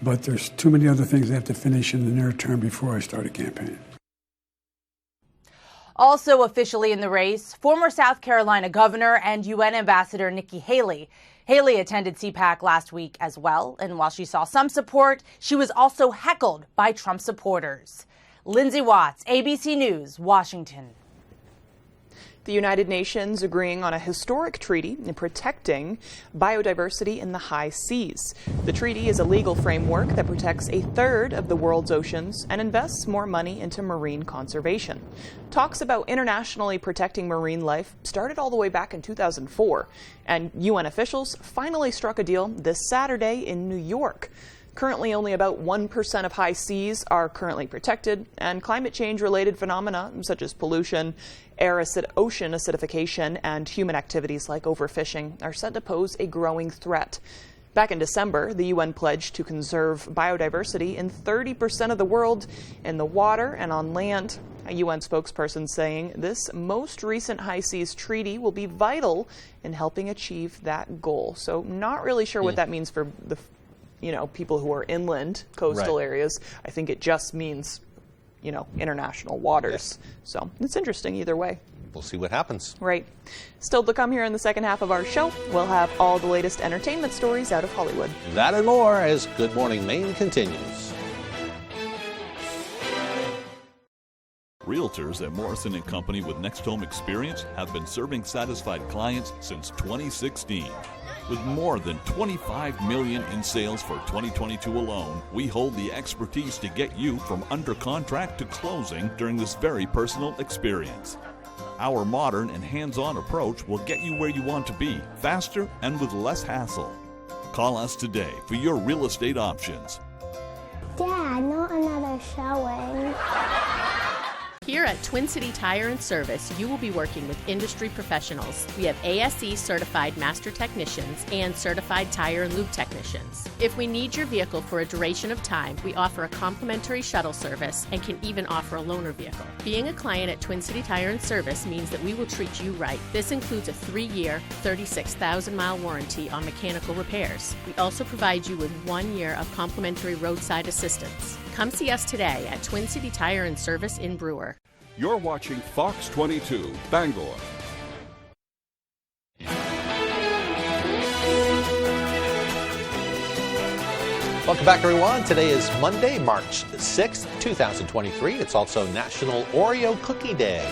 but there's too many other things I have to finish in the near term before I start a campaign. Also officially in the race, former South Carolina Governor and UN Ambassador Nikki Haley. Haley attended CPAC last week as well, and while she saw some support, she was also heckled by Trump supporters. Lindsay Watts, ABC News, Washington. The United Nations agreeing on a historic treaty in protecting biodiversity in the high seas. The treaty is a legal framework that protects a third of the world's oceans and invests more money into marine conservation. Talks about internationally protecting marine life started all the way back in 2004, and UN officials finally struck a deal this Saturday in New York. Currently, only about 1% of high seas are currently protected, and climate change-related phenomena such as pollution, ocean acidification, and human activities like overfishing are set to pose a growing threat. Back in December, the UN pledged to conserve biodiversity in 30% of the world in the water and on land. A UN spokesperson saying this most recent high seas treaty will be vital in helping achieve that goal. So not really sure what that means for the people who are inland coastal areas. I think it just means international waters. So it's interesting either way. We'll see what happens. Right. Still to come here in the second half of our show, we'll have all the latest entertainment stories out of Hollywood. That and more as Good Morning Maine continues. Realtors at Morrison & Company with Next Home Experience have been serving satisfied clients since 2016. With more than $25 million in sales for 2022 alone, we hold the expertise to get you from under contract to closing during this very personal experience. Our modern and hands-on approach will get you where you want to be, faster and with less hassle. Call us today for your real estate options. Dad, not another showing. Here at Twin City Tire and Service, you will be working with industry professionals. We have ASE certified master technicians and certified tire and lube technicians. If we need your vehicle for a duration of time, we offer a complimentary shuttle service and can even offer a loaner vehicle. Being a client at Twin City Tire and Service means that we will treat you right. This includes a 3-year, 36,000-mile warranty on mechanical repairs. We also provide you with 1 year of complimentary roadside assistance. Come see us today at Twin City Tire and Service in Brewer. You're watching Fox 22, Bangor. Welcome back, everyone. Today is Monday, March 6th, 2023. It's also National Oreo Cookie Day.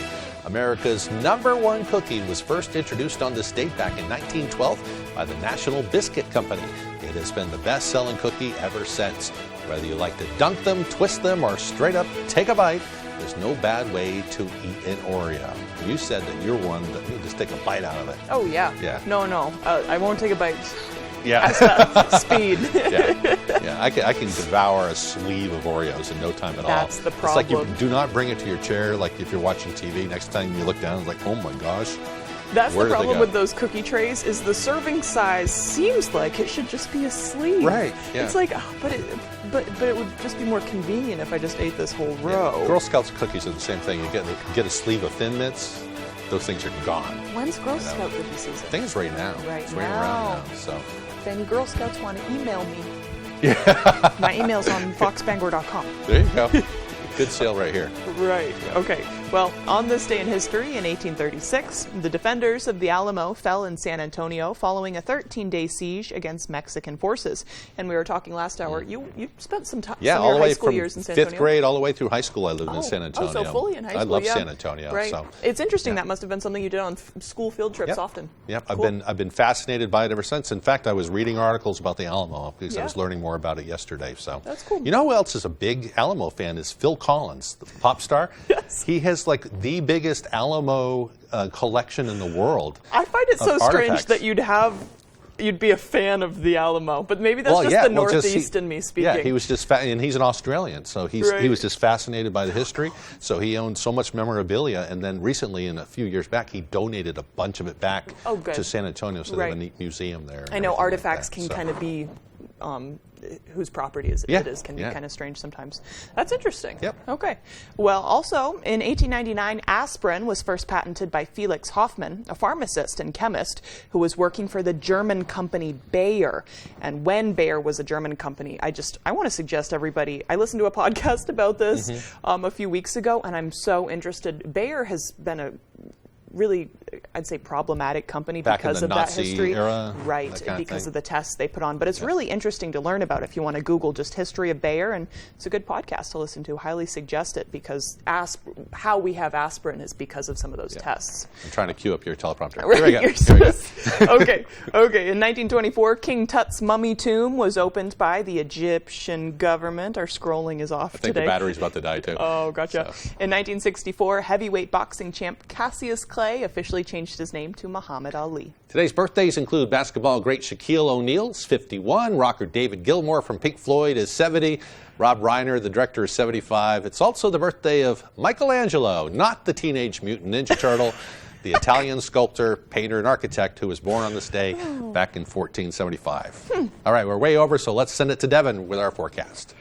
America's #1 cookie was first introduced on this date back in 1912 by the National Biscuit Company. It has been the best-selling cookie ever since. Whether you like to dunk them, twist them, or straight up take a bite, there's no bad way to eat an Oreo. You said that you're one that you just take a bite out of it. Oh, yeah. Yeah. No, I won't take a bite. Yeah. Speed. Yeah. I can devour a sleeve of Oreos in no time at all. That's the It's like problem. you do not bring it to your chair. Like if you're watching TV, next time you look down, it's like, oh my gosh. That's Where the did they problem go? with those cookie trays is the serving size seems like it should just be a sleeve. Right, yeah. It's like, but it would just be more convenient if I just ate this whole row. Girl Scouts cookies are the same thing. You get a sleeve of Thin Mints, those things are gone. When's Girl Scout cookie season? I think it's right now. Right it's now. right around now. So. If any Girl Scouts want to email me, my email's on foxbangor.com. There you go. Good sale right here. Right. Okay. Well, on this day in history, in 1836, the defenders of the Alamo fell in San Antonio following a 13-day siege against Mexican forces. And we were talking last hour. You spent some time, Yeah, some of all your the high way school from years in San Antonio. 5th grade all the way through high school. I lived in San Antonio. Oh, so fully in high school. I love yeah. San Antonio. Right. So. It's interesting. That must have been something you did on school field trips often. Yep. Cool. I've been fascinated by it ever since. In fact, I was reading articles about the Alamo because I was learning more about it yesterday. So that's cool. You know who else is a big Alamo fan is Phil Collins, the pop star. Yes. He has like the biggest Alamo collection in the world. I find it so strange artifacts. that you'd be a fan of the Alamo, but maybe that's the Northeast in me speaking. Yeah, he was just, and he's an Australian, so he was just fascinated by the history. So he owned so much memorabilia, and then recently, in a few years back, he donated a bunch of it back to San Antonio, so they have a neat museum there. I know artifacts can kind of be whose property it is can be kind of strange sometimes. That's interesting. Yep. Okay. Well, also, in 1899, aspirin was first patented by Felix Hoffmann, a pharmacist and chemist who was working for the German company Bayer. And when Bayer was a German company, I want to suggest everybody, I listened to a podcast about this a few weeks ago, and I'm so interested. Bayer has been a really, I'd say, problematic company because of that history. Era, right, because of the tests they put on. But it's really interesting to learn about if you want to Google just history of Bayer, and it's a good podcast to listen to. Highly suggest it because how we have aspirin is because of some of those tests. I'm trying to cue up your teleprompter. Right, Here we go. Okay. In 1924, King Tut's mummy tomb was opened by the Egyptian government. Our scrolling is off today. I think the battery's about to die, too. Oh, gotcha. So. In 1964, heavyweight boxing champ Cassius Clay officially changed his name to Muhammad Ali. Today's birthdays include basketball great Shaquille O'Neal's 51, rocker David Gilmour from Pink Floyd is 70, Rob Reiner, the director, is 75. It's also the birthday of Michelangelo, not the Teenage Mutant Ninja Turtle, the Italian sculptor, painter, and architect who was born on this day back in 1475. All right, we're way over, so let's send it to Devin with our forecast.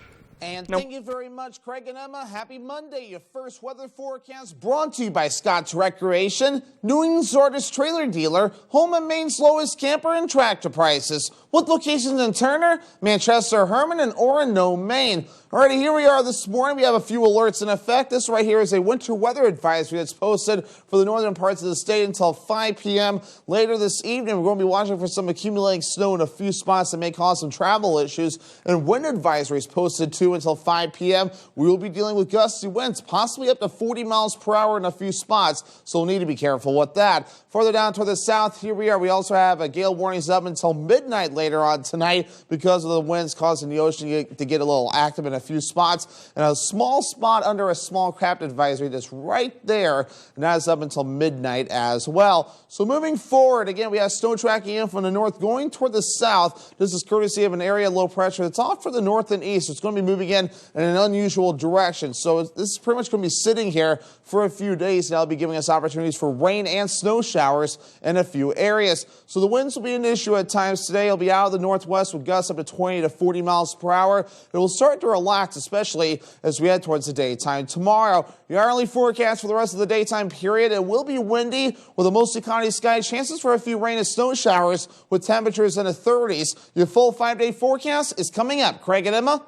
And thank you very much, Craig and Emma. Happy Monday. Your first weather forecast brought to you by Scott's Recreation, New England's largest trailer dealer, home and Maine's lowest camper and tractor prices. With locations in Turner, Manchester, Herman, and Orono, Maine. Alrighty, here we are this morning. We have a few alerts in effect. This right here is a winter weather advisory that's posted for the northern parts of the state until 5 p.m. Later this evening, we're going to be watching for some accumulating snow in a few spots that may cause some travel issues. And wind advisories posted too until 5 p.m. We will be dealing with gusty winds, possibly up to 40 miles per hour in a few spots, so we'll need to be careful with that. Further down toward the south, here we are. We also have gale warnings up until midnight later on tonight because of the winds causing the ocean to get a little active in a few spots. And a small spot under a small craft advisory that's right there, and that's up until midnight as well. So moving forward, again, we have snow tracking in from the north going toward the south. This is courtesy of an area of low pressure that's off for the north and east. It's going to be moving in an unusual direction. So this is pretty much going to be sitting here for a few days. That'll be giving us opportunities for rain and snow showers in a few areas. So the winds will be an issue at times today. It'll be out of the northwest with gusts up to 20 to 40 miles per hour. It will start to relax, especially as we head towards the daytime tomorrow. The hourly forecast for the rest of the daytime period, it will be windy with a mostly cloudy sky. Chances for a few rain and snow showers with temperatures in the 30s. Your full 5-day forecast is coming up. Craig and Emma?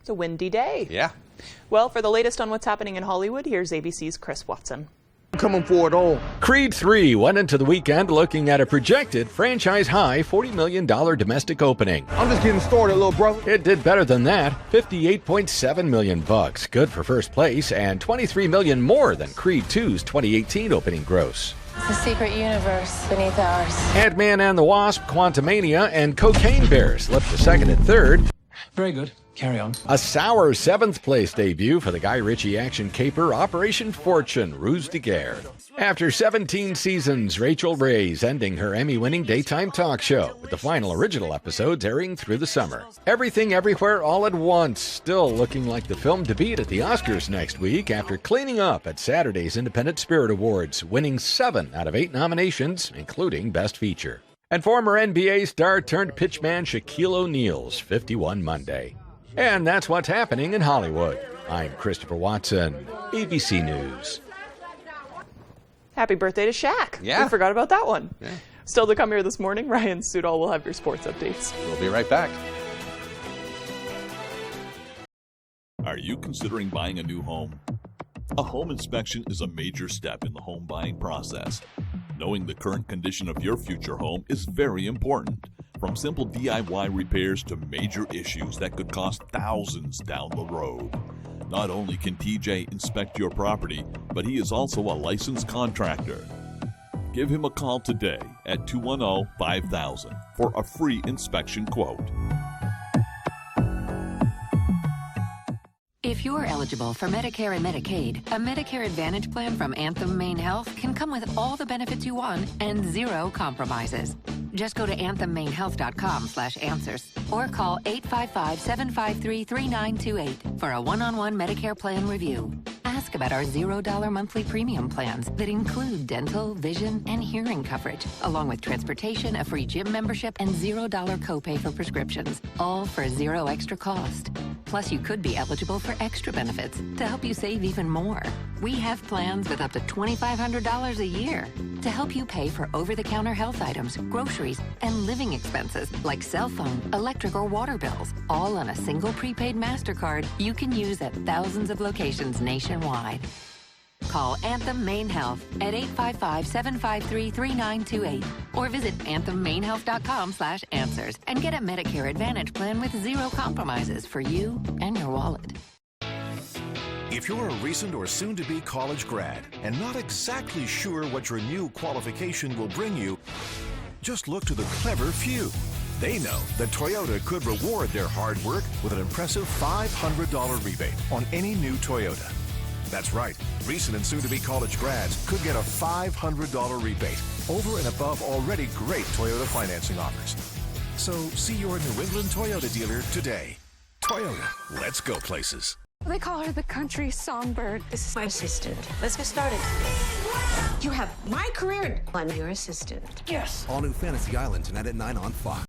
It's a windy day. Yeah. Well, for the latest on what's happening in Hollywood, here's ABC's Chris Watson. Coming for it all. Creed 3 went into the weekend looking at a projected franchise-high $40 million domestic opening. I'm just getting started, little brother. It did better than that, $58.7 million. Good for first place and $23 million more than Creed 2's 2018 opening gross. It's a secret universe beneath ours. Ant-Man and the Wasp, Quantumania, and Cocaine Bear slipped to second and third. Very good. Carry on. A sour 7th place debut for the Guy Ritchie action caper Operation Fortune, Ruse de Guerre. After 17 seasons, Rachel Ray's ending her Emmy-winning daytime talk show, with the final original episodes airing through the summer. Everything Everywhere All at Once, still looking like the film to beat at the Oscars next week after cleaning up at Saturday's Independent Spirit Awards, winning 7 out of 8 nominations, including Best Feature. And former NBA star turned pitchman Shaquille O'Neal's 51 Monday. And that's what's happening in Hollywood. I'm Christopher Watson, ABC News. Happy birthday to Shaq. Yeah. We forgot about that one. Yeah. Still to come here this morning, Ryan Sudol will have your sports updates. We'll be right back. Are you considering buying a new home? A home inspection is a major step in the home buying process. Knowing the current condition of your future home is very important. From simple DIY repairs to major issues that could cost thousands down the road. Not only can TJ inspect your property, but he is also a licensed contractor. Give him a call today at 210-5000 for a free inspection quote. If you're eligible for Medicare and Medicaid, a Medicare Advantage plan from Anthem Maine Health can come with all the benefits you want and zero compromises. Just go to anthemmainhealth.com/answers or call 855-753-3928 for a one-on-one Medicare plan review. Ask about our $0 monthly premium plans that include dental, vision, and hearing coverage, along with transportation, a free gym membership, and $0 copay for prescriptions, all for zero extra cost. Plus, you could be eligible for extra benefits to help you save even more. We have plans with up to $2,500 a year to help you pay for over-the-counter health items, groceries, and living expenses like cell phone, electric, or water bills, all on a single prepaid MasterCard you can use at thousands of locations nationwide. Call Anthem Maine Health at 855-753-3928 or visit anthemmainhealth.com/answers and get a Medicare Advantage plan with zero compromises for you and your wallet. If you're a recent or soon-to-be college grad and not exactly sure what your new qualification will bring you, just look to the clever few. They know that Toyota could reward their hard work with an impressive $500 rebate on any new Toyota. That's right, recent and soon-to-be college grads could get a $500 rebate over and above already great Toyota financing offers. So see your New England Toyota dealer today. Toyota, let's go places. They call her the country songbird. This is my assistant. Let's get started. You have my career. I'm your assistant. Yes. All new Fantasy Island tonight at 9 on Fox.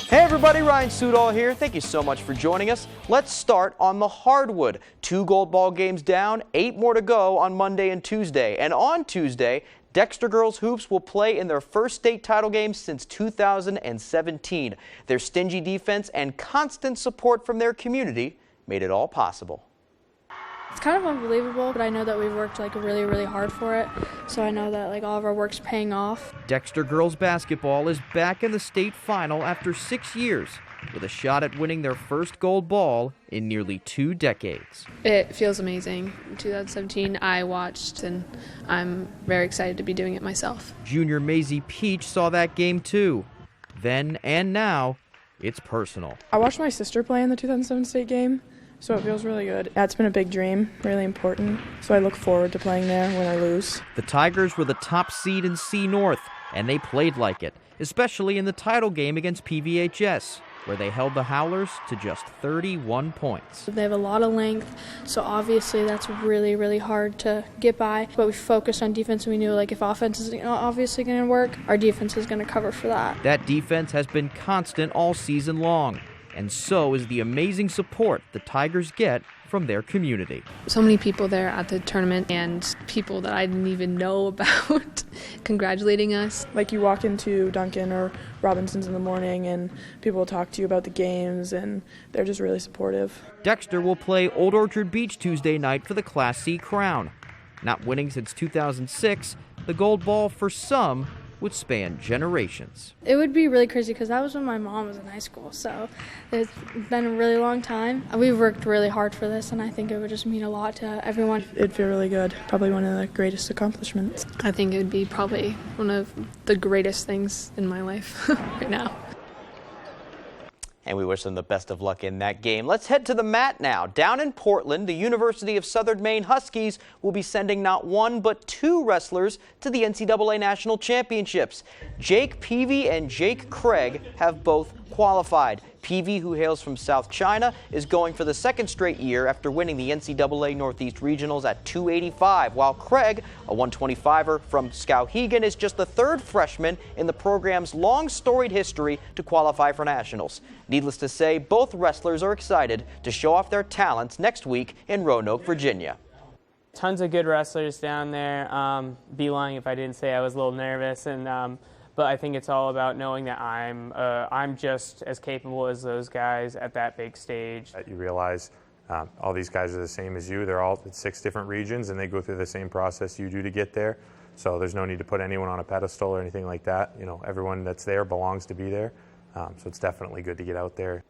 Hey everybody, Ryan Sudol here. Thank you so much for joining us. Let's start on the hardwood. 2 gold ball games down, 8 more to go on Monday and Tuesday. And on Tuesday, Dexter Girls Hoops will play in their first state title game since 2017. Their stingy defense and constant support from their community made it all possible. It's kind of unbelievable, but I know that we've worked really, really hard for it. So I know that all of our work's paying off. Dexter girls basketball is back in the state final after 6 years, with a shot at winning their first gold ball in nearly 2 decades. It feels amazing. In 2017, I watched, and I'm very excited to be doing it myself. Junior Maisie Peach saw that game too. Then and now, it's personal. I watched my sister play in the 2007 state game. So it feels really good. That's been a big dream, really important. So I look forward to playing there, win or lose. The Tigers were the top seed in C North, and they played like it, especially in the title game against PVHS, where they held the Howlers to just 31 points. They have a lot of length, so obviously that's really, really hard to get by. But we focused on defense, and we knew if offense is obviously going to work, our defense is going to cover for that. That defense has been constant all season long. And so is the amazing support the Tigers get from their community. So many people there at the tournament and people that I didn't even know about congratulating us. You walk into Duncan or Robinson's in the morning and people will talk to you about the games and they're just really supportive. Dexter will play Old Orchard Beach Tuesday night for the Class C crown. Not winning since 2006, the gold ball for some would span generations. It would be really crazy because that was when my mom was in high school, so it's been a really long time. We've worked really hard for this, and I think it would just mean a lot to everyone. It'd feel really good, probably one of the greatest accomplishments. I think it would be probably one of the greatest things in my life right now. And we wish them the best of luck in that game. Let's head to the mat now. Down in Portland, the University of Southern Maine Huskies will be sending not 1 but 2 wrestlers to the NCAA National Championships. Jake Peavy and Jake Craig have both qualified. Peavy, who hails from South China, is going for the 2nd straight year after winning the NCAA Northeast Regionals at 285, while Craig, a 125er from Skowhegan, is just the 3rd freshman in the program's long storied history to qualify for nationals. Needless to say, both wrestlers are excited to show off their talents next week in Roanoke, Virginia. Tons of good wrestlers down there. Be lying if I didn't say I was a little nervous, but I think it's all about knowing that I'm just as capable as those guys at that big stage. You realize all these guys are the same as you. They're all at 6 different regions, and they go through the same process you do to get there. So there's no need to put anyone on a pedestal or anything like that. You know, everyone that's there belongs to be there. So it's definitely good to get out there.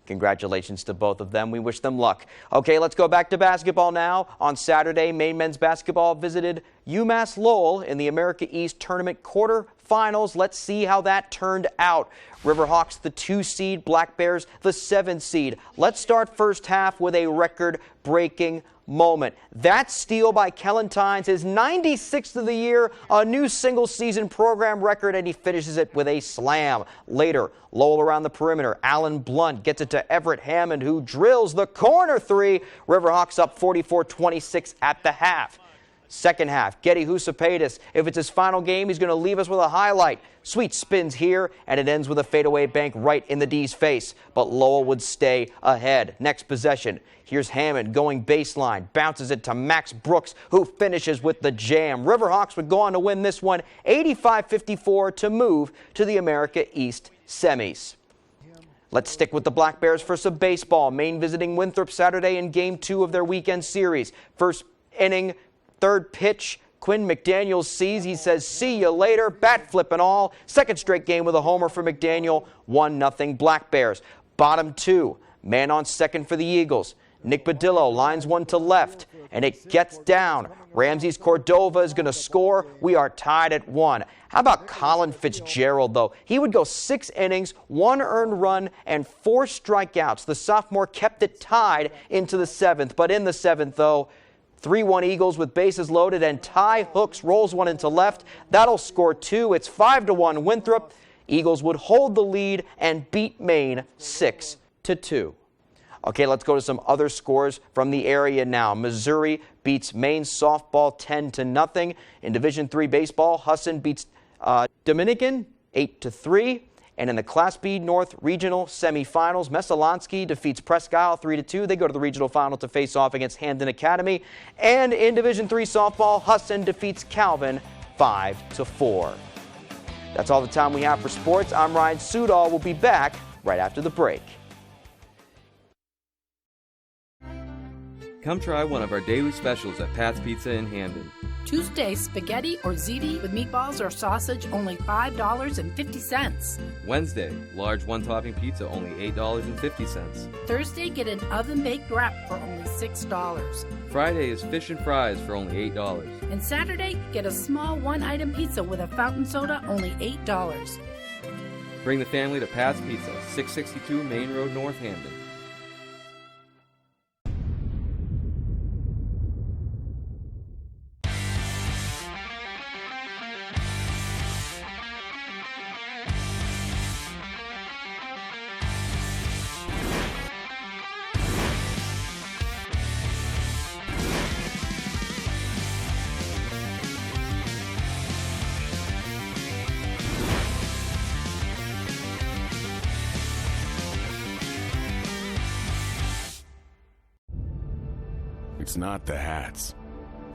Congratulations to both of them. We wish them luck. Okay, let's go back to basketball now. On Saturday, Maine men's basketball visited UMass Lowell in the America East Tournament quarterfinals. Let's see how that turned out. Riverhawks, the 2 seed, Black Bears, the 7 seed. Let's start first half with a record-breaking moment. That steal by Kellen Tynes, his 96th of the year, a new single-season program record, and he finishes it with a slam. Later, Lowell around the perimeter. Alan Blunt gets it to Everett Hammond, who drills the corner 3. Riverhawks up 44-26 at the half. Second half, Getty Husapaitis. If it's his final game, he's going to leave us with a highlight. Sweet spins here, and it ends with a fadeaway bank right in the D's face. But Lowell would stay ahead. Next possession. Here's Hammond going baseline, bounces it to Max Brooks, who finishes with the jam. Riverhawks would go on to win this one 85-54 to move to the America East semis. Let's stick with the Black Bears for some baseball. Maine visiting Winthrop Saturday in Game 2 of their weekend series. First inning, 3rd pitch, Quinn McDaniel sees. He says, see you later, bat flip and all. 2nd straight game with a homer for McDaniel, 1-0 Black Bears. Bottom 2, man on second for the Eagles. Nick Badillo lines one to left, and it gets down. Ramses Cordova is going to score. We are tied at 1. How about Colin Fitzgerald, though? He would go 6 innings, 1 earned run, and 4 strikeouts. The sophomore kept it tied into the 7th, but in the 7th, though, 3-1 Eagles with bases loaded, and Ty Hooks rolls one into left. That'll score 2. It's 5-1 Winthrop. Eagles would hold the lead and beat Maine 6-2. Okay, let's go to some other scores from the area now. Missouri beats Maine softball 10-0. In Division III baseball, Husson beats Dominican 8-3. And in the Class B North Regional semifinals, Messalonsky defeats Presque Isle 3-2. They go to the regional final to face off against Hamden Academy. And in Division III softball, Husson defeats Calvin 5-4. That's all the time we have for sports. I'm Ryan Sudol. We'll be back right after the break. Come try one of our daily specials at Pat's Pizza in Hamden. Tuesday, spaghetti or ziti with meatballs or sausage, only $5.50. Wednesday, large one-topping pizza, only $8.50. Thursday, get an oven-baked wrap for only $6. Friday is fish and fries for only $8. And Saturday, get a small one-item pizza with a fountain soda, only $8. Bring the family to Pat's Pizza, 662 Main Road, North Hamden. It's not the hats.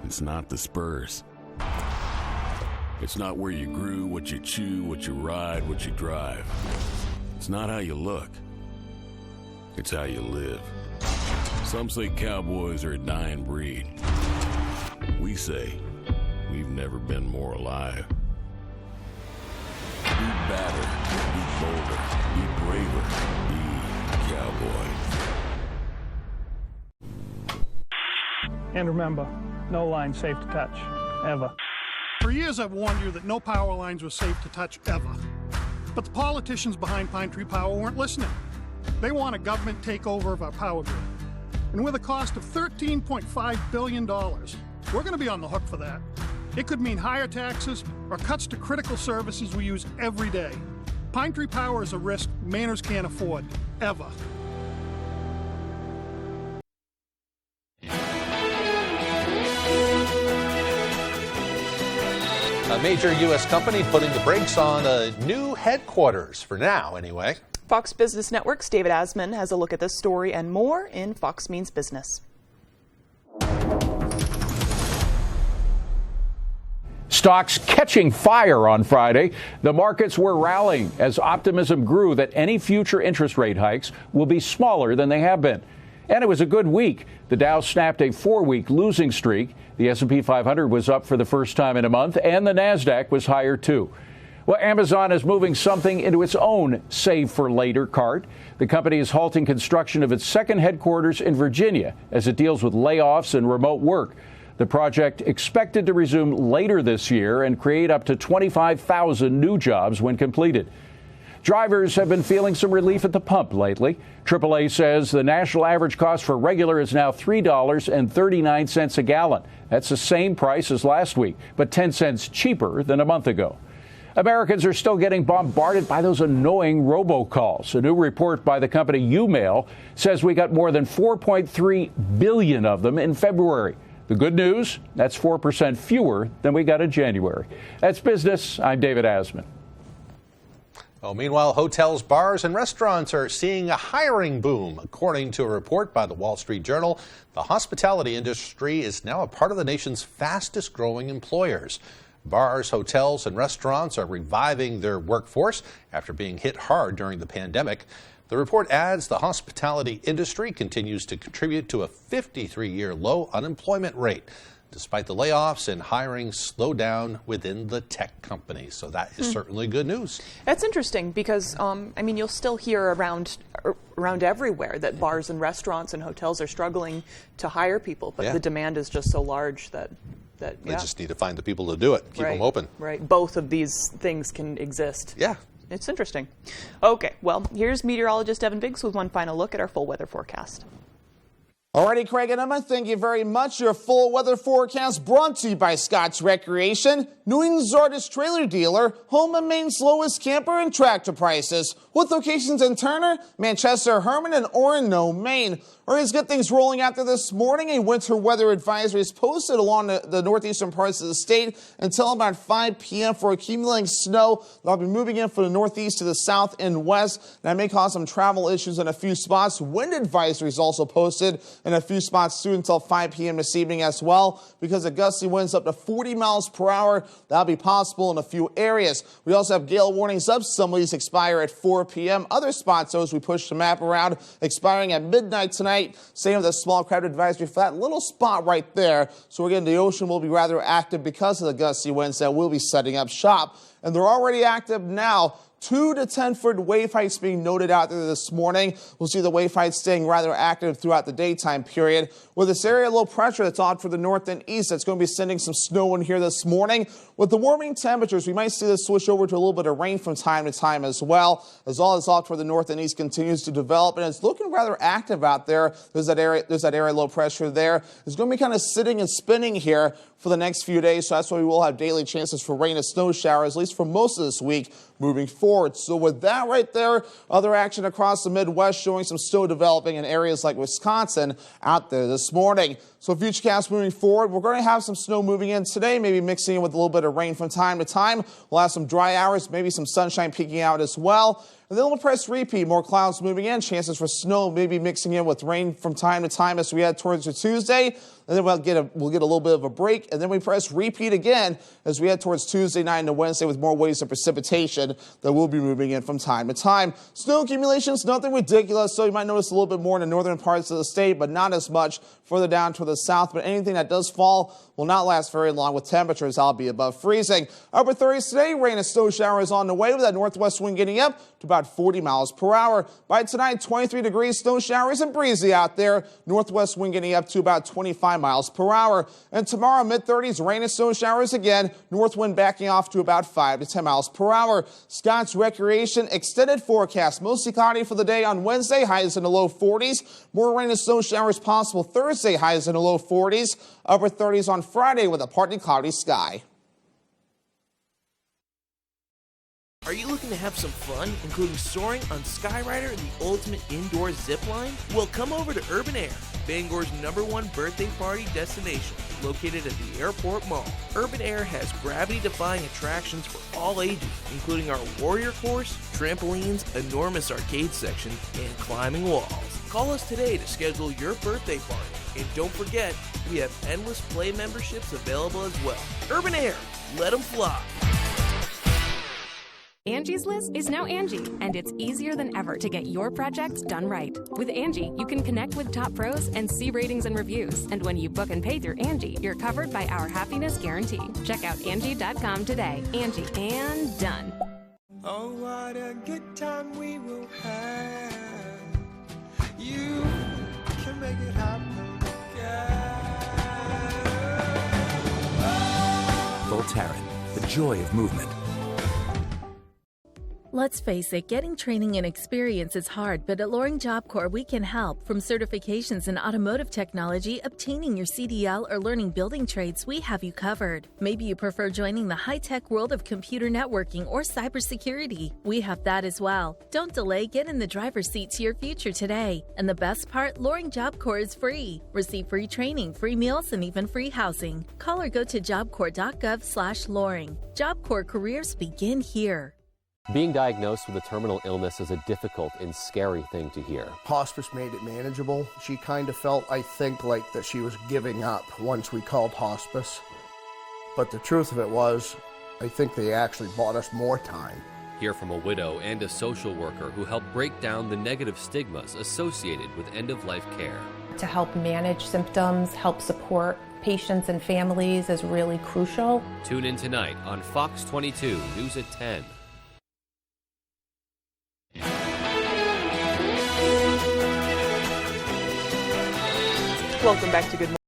It's not the spurs. It's not where you grew, what you chew, what you ride, what you drive. It's not how you look. It's how you live. Some say cowboys are a dying breed. We say we've never been more alive. Be badder, be bolder, be braver, be cowboy. And remember, no line safe to touch, ever. For years I've warned you that no power lines were safe to touch ever. But the politicians behind Pine Tree Power weren't listening. They want a government takeover of our power grid. And with a cost of $13.5 billion, we're going to be on the hook for that. It could mean higher taxes or cuts to critical services we use every day. Pine Tree Power is a risk Mainers can't afford, ever. A major U.S. company putting the brakes on a new headquarters, for now anyway. Fox Business Network's David Asman has a look at this story and more in Fox Means Business. Stocks catching fire on Friday. The markets were rallying as optimism grew that any future interest rate hikes will be smaller than they have been. And it was a good week. The Dow snapped a 4-week losing streak. The S&P 500 was up for the first time in a month, and the Nasdaq was higher too. Well, Amazon is moving something into its own save-for-later cart. The company is halting construction of its second headquarters in Virginia as it deals with layoffs and remote work. The project expected to resume later this year and create up to 25,000 new jobs when completed. Drivers have been feeling some relief at the pump lately. AAA says the national average cost for regular is now $3.39 a gallon. That's the same price as last week, but 10 cents cheaper than a month ago. Americans are still getting bombarded by those annoying robocalls. A new report by the company UMail says we got more than 4.3 billion of them in February. The good news, that's 4% fewer than we got in January. That's business. I'm David Asman. Well, meanwhile, hotels, bars, and restaurants are seeing a hiring boom. According to a report by the Wall Street Journal, the hospitality industry is now a part of the nation's fastest growing employers. Bars, hotels, and restaurants are reviving their workforce after being hit hard during the pandemic. The report adds the hospitality industry continues to contribute to a 53-year low unemployment rate, despite the layoffs and hiring slowdown within the tech companies. So that is certainly good news. That's interesting because, you'll still hear around everywhere that bars and restaurants and hotels are struggling to hire people, but the demand is just so large that they just need to find the people to do it, keep them open. Right. Both of these things can exist. Yeah. It's interesting. Okay, well, here's meteorologist Evan Biggs with one final look at our full weather forecast. Alrighty, Craig and Emma, thank you very much. Your full weather forecast brought to you by Scott's Recreation, New England's largest trailer dealer, home and Maine's lowest camper and tractor prices. with locations in Turner, Manchester, Herman, and Orono, Maine. We're going to get things rolling after this morning. A winter weather advisory is posted along the northeastern parts of the state until about 5 p.m. for accumulating snow. They'll be moving in from the northeast to the south and west. That may cause some travel issues in a few spots. Wind advisory is also posted in a few spots too until 5 p.m. this evening as well, because of gusty winds up to 40 miles per hour. That'll be possible in a few areas. We also have gale warnings up. Some of these expire at 4 p.m. Other spots, though, as we push the map around, expiring at midnight tonight. Same with a small crowd advisory for that little spot right there. So again, the ocean will be rather active because of the gusty winds that will be setting up shop. And they're already active now. 2 to 10-foot wave heights being noted out there this morning. We'll see the wave heights staying rather active throughout the daytime period. With this area of low pressure that's off for the north and east, that's going to be sending some snow in here this morning. With the warming temperatures, we might see this switch over to a little bit of rain from time to time as well, as all this off for the north and east continues to develop. And it's looking rather active out there. There's that area of low pressure there. It's going to be kind of sitting and spinning here for the next few days. So that's why we will have daily chances for rain and snow showers, at least for most of this week moving forward. So with that right there, other action across the Midwest showing some snow developing in areas like Wisconsin out there this morning. So futurecast moving forward, we're going to have some snow moving in today, maybe mixing in with a little bit of rain from time to time. We'll have some dry hours, maybe some sunshine peeking out as well. And then we'll press repeat, more clouds moving in, chances for snow maybe mixing in with rain from time to time as we head towards the Tuesday. And then we'll get a little bit of a break, and then we press repeat again as we head towards Tuesday night into Wednesday with more waves of precipitation that will be moving in from time to time. Snow accumulations, nothing ridiculous, so you might notice a little bit more in the northern parts of the state, but not as much further down toward the south. But anything that does fall will not last very long with temperatures that'll be above freezing. Upper 30s today, rain and snow showers on the way with that northwest wind getting up to about 40 miles per hour. By tonight, 23 degrees, snow showers and breezy out there. Northwest wind getting up to about 25 miles per hour. And tomorrow, mid-30s, rain and snow showers again. North wind backing off to about 5 to 10 miles per hour. Scott's Recreation extended forecast. Mostly cloudy for the day on Wednesday, highs in the low 40s. More rain and snow showers possible Thursday, highs in the low 40s. Upper 30s on Friday with a partly cloudy sky. Are you looking to have some fun, including soaring on Skyrider, the ultimate indoor zip line? Well, come over to Urban Air, Bangor's #1 birthday party destination, located at the Airport Mall. Urban Air has gravity-defying attractions for all ages, including our Warrior Course, trampolines, enormous arcade section, and climbing walls. Call us today to schedule your birthday party. And don't forget, we have endless play memberships available as well. Urban Air, let them fly. Angie's List is now Angie, and it's easier than ever to get your projects done right. With Angie, you can connect with top pros and see ratings and reviews. And when you book and pay through Angie, you're covered by our happiness guarantee. Check out Angie.com today. Angie, and done. Oh, what a good time we will have. You can make it happen, girl. Voltaren, the joy of movement. Let's face it, getting training and experience is hard, but at Loring Job Corps we can help. From certifications in automotive technology, obtaining your CDL, or learning building trades, we have you covered. Maybe you prefer joining the high-tech world of computer networking or cybersecurity. We have that as well. Don't delay, get in the driver's seat to your future today. And the best part, Loring Job Corps is free. Receive free training, free meals, and even free housing. Call or go to jobcorps.gov/Loring. Job Corps careers begin here. Being diagnosed with a terminal illness is a difficult and scary thing to hear. Hospice made it manageable. She kind of felt, I think, like that she was giving up once we called hospice. But the truth of it was, I think they actually bought us more time. Hear from a widow and a social worker who helped break down the negative stigmas associated with end-of-life care. To help manage symptoms, help support patients and families is really crucial. Tune in tonight on Fox 22 News at 10. Welcome back to Good Morning.